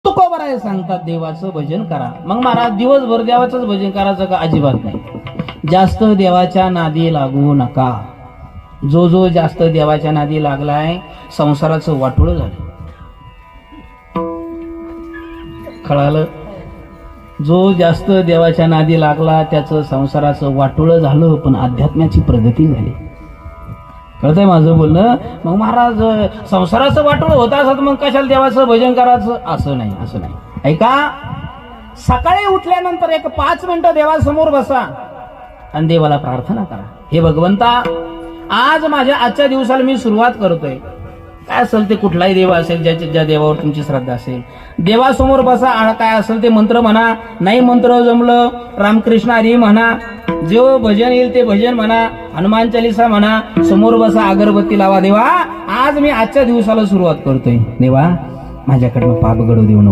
तुकोबराय सांगतात देवाचं भजन करा. मग महाराज दिवसभर देवाचंच भजन करायचं का? अजिबात नाही. जास्त देवाच्या नादी लागू नका. जो जो जास्त देवाच्या नादी लागलाय संसाराचं वाटोळं झालं. कळालं? जो जास्त देवाच्या नादी लागला त्याचं संसाराचं वाटोळं झालं, पण अध्यात्माची प्रगती झाली. कळतंय माझं बोलणं? मग महाराज संसाराचं वाटोळं होत असत मग कशाला देवाचं भजन करायचं? असं नाही, असं नाही. ऐका, सकाळी उठल्यानंतर एक 5 मिनिटं देवासमोर बसा आणि देवाला प्रार्थना करा. हे भगवंता, आज माझ्या आजच्या दिवसाला मी सुरुवात करतोय. काय असेल ते, कुठलाही देव असेल, ज्या देवावर तुमची श्रद्धा असेल, देवासमोर बसा. काय असेल ते मंत्र म्हणा. नाही मंत्र जमलं, रामकृष्ण हरी म्हणा. जो भजन येईल ते भजन म्हणा, हनुमान चालीसा म्हणा. समोर बसा, अगरबत्ती लावा. देवा, आज मी आजच्या दिवसाला सुरुवात करतोय. देवा, माझ्याकडनं पाप घडू देऊ नको.